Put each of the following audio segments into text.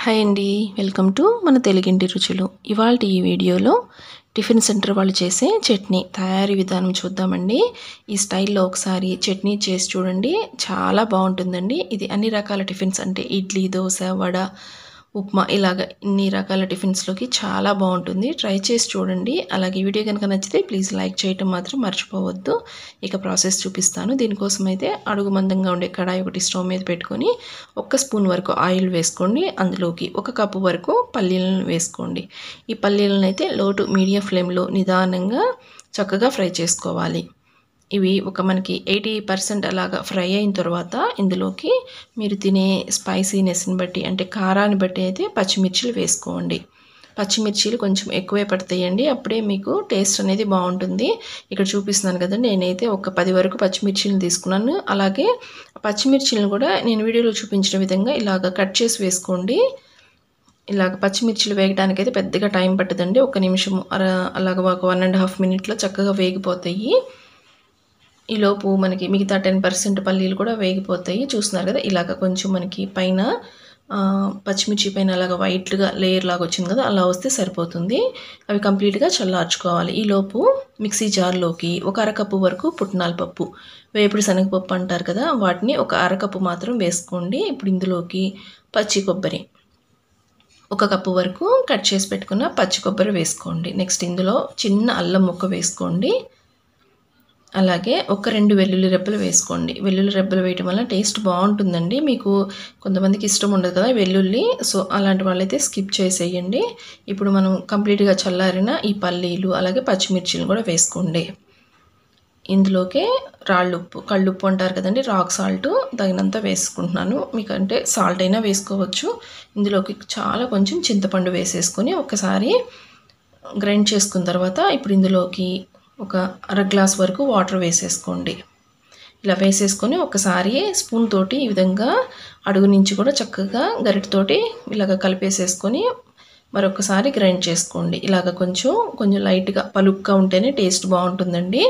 Hi అండి, welcome to మన తెలుగింటి రుచులు. ఇవాల్టి ఈ వీడియోలో టిఫిన్ సెంటర్ వాళ్ళు చేసే చట్నీ తయారీ విధానం చూద్దామండి. ఈ స్టైల్లో ఒకసారి చట్నీ చేసి చూడండి, చాలా బాగుంటుందండి. ఇది అన్ని రకాల టిఫిన్స్ అంటే ఇడ్లీ, దోశ, వడ, ఉప్మా ఇలాగ ఇన్ని రకాల టిఫిన్స్లోకి చాలా బాగుంటుంది. ట్రై చేసి చూడండి. అలాగే వీడియో కనుక నచ్చితే ప్లీజ్ లైక్ చేయటం మాత్రం మర్చిపోవద్దు. ఇక ప్రాసెస్ చూపిస్తాను. దీనికోసం అయితే అడుగు మందంగా ఉండే కడాయి ఒకటి స్టవ్ మీద పెట్టుకొని 1 స్పూన్ వరకు ఆయిల్ వేసుకోండి. అందులోకి 1 కప్పు వరకు పల్లీలను వేసుకోండి. ఈ పల్లీలను అయితే లో టు మీడియం ఫ్లేమ్లో నిదానంగా చక్కగా ఫ్రై చేసుకోవాలి. ఇవి మనకి 80% అలాగా ఫ్రై అయిన తర్వాత ఇందులోకి మీరు తినే స్పైసీనెస్ని బట్టి అంటే కారాన్ని బట్టి అయితే పచ్చిమిర్చిలు వేసుకోండి. పచ్చిమిర్చిలు కొంచెం ఎక్కువే పడతాయండి, అప్పుడే మీకు టేస్ట్ అనేది బాగుంటుంది. ఇక్కడ చూపిస్తున్నాను కదండి, నేనైతే ఒక 10 వరకు పచ్చిమిర్చిలను తీసుకున్నాను. అలాగే పచ్చిమిర్చిలను కూడా నేను వీడియోలో చూపించిన విధంగా ఇలాగ కట్ చేసి వేసుకోండి. ఇలాగ పచ్చిమిర్చిలు వేగడానికి అయితే పెద్దగా టైం పట్టదండి. 1 నిమిషం అలాగ ఒక 1.5 మినిట్లో చక్కగా వేగిపోతాయి. ఈలోపు మనకి మిగతా 10% పల్లీలు కూడా వేగిపోతాయి. చూస్తున్నారు కదా, ఇలాగ కొంచెం మనకి పైన పచ్చిమిర్చి పైన అలాగ వైట్గా లేయర్ లాగా వచ్చింది కదా, అలా వస్తే సరిపోతుంది. అవి కంప్లీట్గా చల్లార్చుకోవాలి. ఈలోపు మిక్సీ జార్లోకి 1 అరకప్పు వరకు పుట్నాల పప్పు, వేపుడు శనగపప్పు అంటారు కదా, వాటిని 1 అరకప్పు మాత్రం వేసుకోండి. ఇప్పుడు ఇందులోకి పచ్చి కొబ్బరి 1 కప్పు వరకు కట్ చేసి పెట్టుకున్న పచ్చి కొబ్బరి వేసుకోండి. నెక్స్ట్ ఇందులో చిన్న అల్లం ముక్క వేసుకోండి. అలాగే 2 వెల్లుల్లి రెబ్బలు వేసుకోండి. వెల్లుల్లి రెబ్బలు వేయటం వల్ల టేస్ట్ బాగుంటుందండి. మీకు కొంతమందికి ఇష్టం ఉండదు కదా వెల్లుల్లి, సో అలాంటి వాళ్ళైతే స్కిప్ చేసేయండి. ఇప్పుడు మనం కంప్లీట్గా చల్లారిన ఈ పల్లీలు అలాగే పచ్చిమిర్చిలు కూడా వేసుకోండి. ఇందులోకి రాళ్ళుప్పు, కళ్ళుప్పు అంటారు కదండి, రాక్ సాల్ట్ తగినంత వేసుకుంటున్నాను. మీకంటే సాల్ట్ అయినా వేసుకోవచ్చు. ఇందులోకి కొంచెం చింతపండు వేసేసుకొని ఒకసారి గ్రైండ్ చేసుకున్న తర్వాత ఇప్పుడు ఇందులోకి 1 అర గ్లాస్ వరకు వాటర్ వేసేసుకోండి. ఇలా వేసేసుకొని ఒకసారి స్పూన్ తోటి ఈ విధంగా అడుగు నుంచి కూడా చక్కగా గరిటెతోటి ఇలాగ కలిపేసేసుకొని మరొకసారి గ్రైండ్ చేసుకోండి. ఇలాగ కొంచెం లైట్గా పలుగ్గా ఉంటేనే టేస్ట్ బాగుంటుందండి.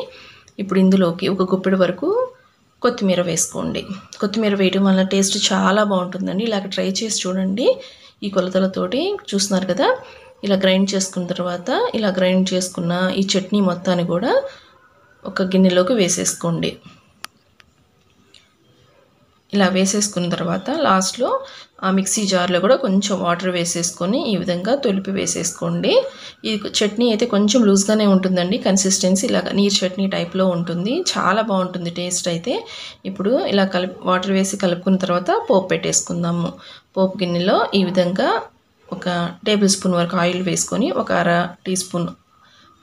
ఇప్పుడు ఇందులోకి 1 గుప్పెడు వరకు కొత్తిమీర వేసుకోండి. కొత్తిమీర వేయడం వల్ల టేస్ట్ చాలా బాగుంటుందండి. ఇలాగ ట్రై చేసి చూడండి. ఈ కొలతలతోటి చూస్తున్నారు కదా, ఇలా గ్రైండ్ చేసుకున్న తర్వాత ఇలా గ్రైండ్ చేసుకున్న ఈ చట్నీ మొత్తాన్ని కూడా ఒక గిన్నెలోకి వేసేసుకోండి. ఇలా వేసేసుకున్న తర్వాత లాస్ట్లో ఆ మిక్సీ జార్లో కూడా కొంచెం వాటర్ వేసేసుకొని ఈ విధంగా తొలిపి వేసేసుకోండి. ఈ చట్నీ అయితే కొంచెం లూజ్గానే ఉంటుందండి, కన్సిస్టెన్సీ ఇలాగ నీరు చట్నీ టైప్లో ఉంటుంది. చాలా బాగుంటుంది టేస్ట్ అయితే. ఇప్పుడు ఇలా వాటర్ వేసి కలుపుకున్న తర్వాత పోపు పెట్టేసుకుందాము. పోపు గిన్నెలో ఈ విధంగా 1 టేబుల్ స్పూన్ వరకు ఆయిల్ వేసుకొని 1 అర టీ స్పూన్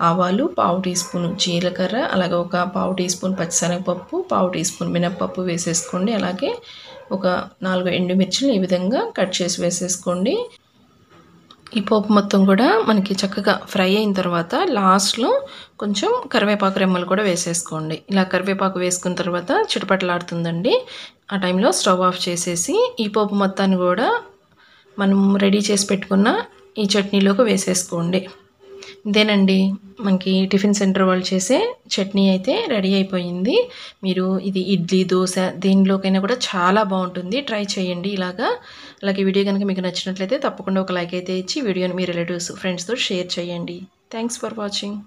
ఆవాలు, 1/2 టీ స్పూన్ జీలకర్ర, అలాగే 1/2 టీ స్పూన్ పచ్చిశనగపప్పు, 1/2 టీ స్పూన్ మినప్పప్పు వేసేసుకోండి. అలాగే 4 ఎండుమిర్చిని ఈ విధంగా కట్ చేసి వేసేసుకోండి. ఈ పోపు మొత్తం కూడా మనకి చక్కగా ఫ్రై అయిన తర్వాత లాస్ట్లో కొంచెం కరివేపాకు రెమ్మలు కూడా వేసేసుకోండి. ఇలా కరివేపాకు వేసుకున్న తర్వాత చిటపటలాడుతుందండి. ఆ టైంలో స్టవ్ ఆఫ్ చేసేసి ఈ పోపు మొత్తాన్ని కూడా మనం రెడీ చేసి పెట్టుకున్న ఈ చట్నీలోకి వేసేసుకోండి. ఇదేనండి మనకి టిఫిన్ సెంటర్ వాళ్ళు చేసే చట్నీ అయితే రెడీ అయిపోయింది. మీరు ఇది ఇడ్లీ, దోశ దేనిలోకైనా కూడా చాలా బాగుంటుంది. ట్రై చేయండి ఇలాగా. అలాగే వీడియో కనుక మీకు నచ్చినట్లయితే తప్పకుండా ఒక లైక్ అయితే ఇచ్చి వీడియోని మీ రిలేటివ్స్, ఫ్రెండ్స్తో షేర్ చేయండి. Thanks for watching.